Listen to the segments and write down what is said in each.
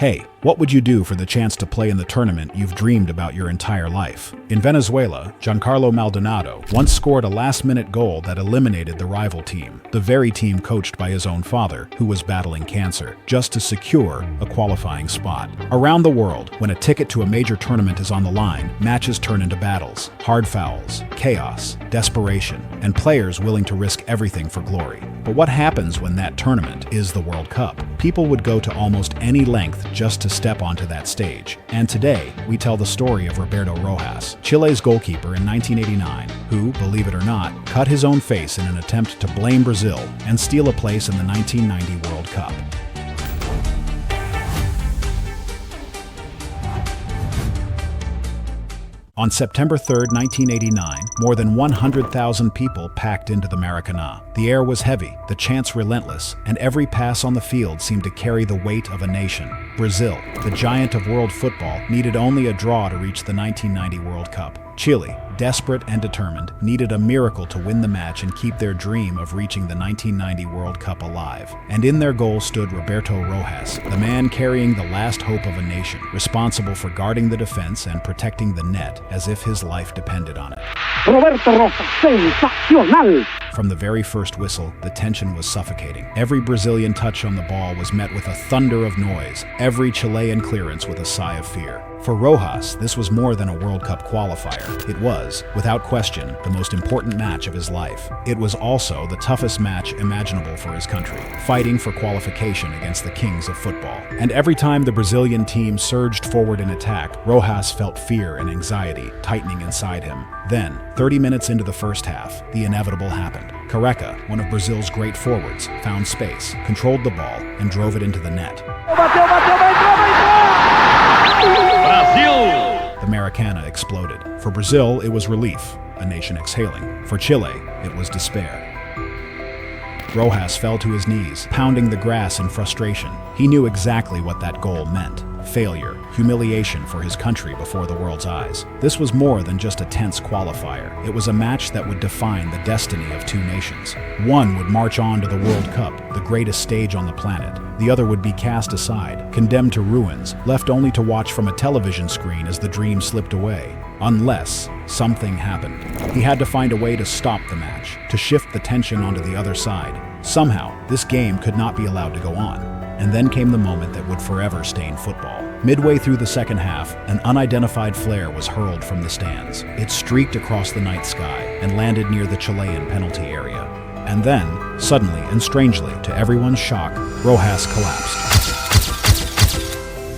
Hey, what would you do for the chance to play in the tournament you've dreamed about your entire life? In Venezuela, Giancarlo Maldonado once scored a last-minute goal that eliminated the rival team, the very team coached by his own father, who was battling cancer, just to secure a qualifying spot. Around the world, when a ticket to a major tournament is on the line, matches turn into battles, hard fouls, chaos, desperation, and players willing to risk everything for glory. But what happens when that tournament is the World Cup? People would go to almost any length just to step onto that stage. And today, we tell the story of Roberto Rojas, Chile's goalkeeper in 1989, who, believe it or not, cut his own face in an attempt to blame Brazil and steal a place in the 1990 World Cup. On September 3, 1989, more than 100,000 people packed into the Maracanã. The air was heavy, the chants relentless, and every pass on the field seemed to carry the weight of a nation. Brazil, the giant of world football, needed only a draw to reach the 1990 World Cup. Chile, desperate and determined, needed a miracle to win the match and keep their dream of reaching the 1990 World Cup alive. And in their goal stood Roberto Rojas, the man carrying the last hope of a nation, responsible for guarding the defense and protecting the net as if his life depended on it. Roberto Rojas, sensacional! From the very first whistle, the tension was suffocating. Every Brazilian touch on the ball was met with a thunder of noise, every Chilean clearance with a sigh of fear. For Rojas, this was more than a World Cup qualifier. It was, without question, the most important match of his life. It was also the toughest match imaginable for his country, fighting for qualification against the kings of football. And every time the Brazilian team surged forward in attack, Rojas felt fear and anxiety tightening inside him. Then, 30 minutes into the first half, the inevitable happened. Careca, one of Brazil's great forwards, found space, controlled the ball, and drove it into the net. The Maracanã exploded. For Brazil, it was relief, a nation exhaling. For Chile, it was despair. Rojas fell to his knees, pounding the grass in frustration. He knew exactly what that goal meant. Failure, humiliation for his country before the world's eyes. This was more than just a tense qualifier. It was a match that would define the destiny of two nations. One would march on to the World Cup, the greatest stage on the planet. The other would be cast aside, condemned to ruins, left only to watch from a television screen as the dream slipped away. Unless something happened. He had to find a way to stop the match, to shift the tension onto the other side. Somehow, this game could not be allowed to go on. And then came the moment that would forever stain football. Midway through the second half, an unidentified flare was hurled from the stands. It streaked across the night sky and landed near the Chilean penalty area. And then, suddenly and strangely, to everyone's shock, Rojas collapsed.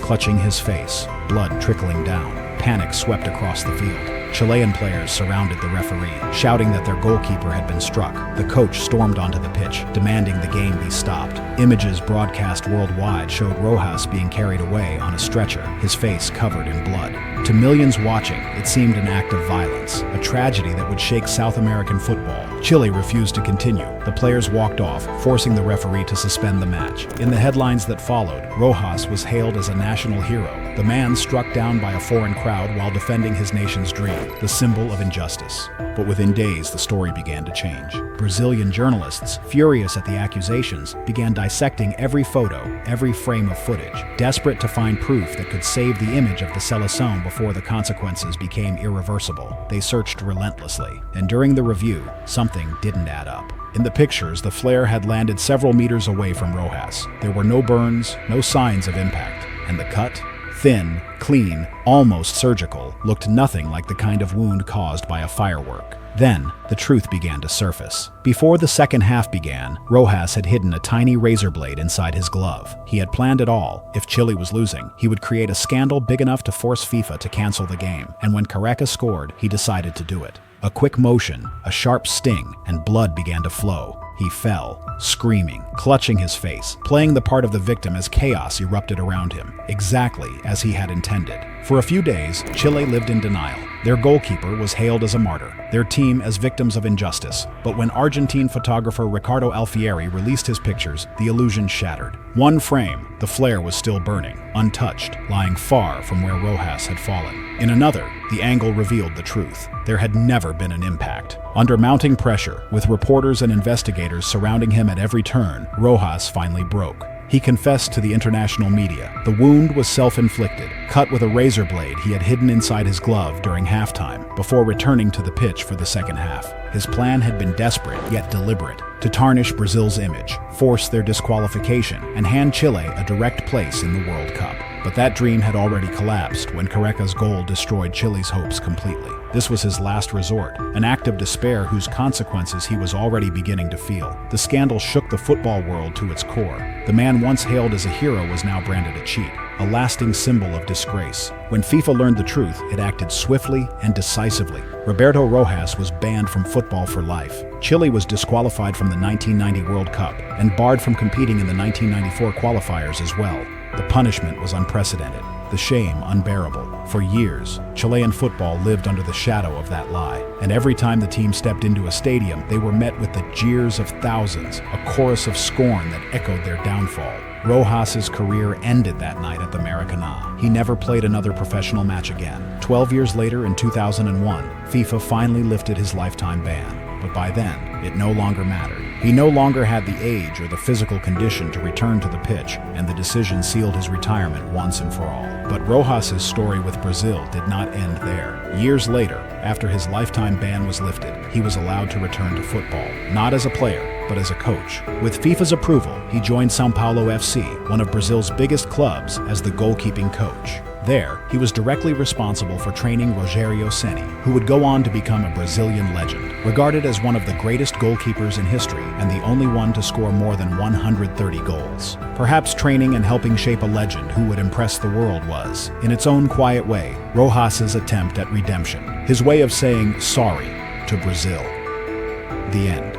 Clutching his face, blood trickling down, panic swept across the field. Chilean players surrounded the referee, shouting that their goalkeeper had been struck. The coach stormed onto the pitch, demanding the game be stopped. Images broadcast worldwide showed Rojas being carried away on a stretcher, his face covered in blood. To millions watching, it seemed an act of violence, a tragedy that would shake South American football. Chile refused to continue. The players walked off, forcing the referee to suspend the match. In the headlines that followed, Rojas was hailed as a national hero, the man struck down by a foreign crowd while defending his nation's dream, the symbol of injustice. But within days, the story began to change. Brazilian journalists, furious at the accusations, began dissecting every photo, every frame of footage, desperate to find proof that could save the image of the Seleção before the consequences became irreversible. They searched relentlessly, and during the review, something didn't add up. In the pictures, the flare had landed several meters away from Rojas. There were no burns, no signs of impact, and the cut, thin, clean, almost surgical, looked nothing like the kind of wound caused by a firework. Then, the truth began to surface. Before the second half began, Rojas had hidden a tiny razor blade inside his glove. He had planned it all. If Chile was losing, he would create a scandal big enough to force FIFA to cancel the game. And when Careca scored, he decided to do it. A quick motion, a sharp sting, and blood began to flow. He fell, screaming, clutching his face, playing the part of the victim as chaos erupted around him, exactly as he had intended. For a few days, Chile lived in denial. Their goalkeeper was hailed as a martyr, their team as victims of injustice. But when Argentine photographer Ricardo Alfieri released his pictures, the illusion shattered. One frame, the flare was still burning, untouched, lying far from where Rojas had fallen. In another, the angle revealed the truth. There had never been an impact. Under mounting pressure, with reporters and investigators surrounding him at every turn, Rojas finally broke. He confessed to the international media. The wound was self-inflicted, cut with a razor blade he had hidden inside his glove during halftime, before returning to the pitch for the second half. His plan had been desperate yet deliberate, to tarnish Brazil's image, force their disqualification, and hand Chile a direct place in the World Cup. But that dream had already collapsed when Careca's goal destroyed Chile's hopes completely. This was his last resort, an act of despair whose consequences he was already beginning to feel. The scandal shook the football world to its core. The man once hailed as a hero was now branded a cheat, a lasting symbol of disgrace. When FIFA learned the truth, it acted swiftly and decisively. Roberto Rojas was banned from football for life. Chile was disqualified from the 1990 World Cup and barred from competing in the 1994 qualifiers as well. The punishment was unprecedented, the shame unbearable. For years, Chilean football lived under the shadow of that lie, and every time the team stepped into a stadium, they were met with the jeers of thousands, a chorus of scorn that echoed their downfall. Rojas's career ended that night at the Maracanã. He never played another professional match again. 12 years later, in 2001, FIFA finally lifted his lifetime ban. But by then, it no longer mattered. He no longer had the age or the physical condition to return to the pitch, and the decision sealed his retirement once and for all. But Rojas's story with Brazil did not end there. Years later, after his lifetime ban was lifted, he was allowed to return to football, not as a player, but as a coach. With FIFA's approval, he joined São Paulo FC, one of Brazil's biggest clubs, as the goalkeeping coach. There, he was directly responsible for training Rogério Ceni, who would go on to become a Brazilian legend, regarded as one of the greatest goalkeepers in history and the only one to score more than 130 goals. Perhaps training and helping shape a legend who would impress the world was, in its own quiet way, Rojas's attempt at redemption, his way of saying sorry to Brazil. The end.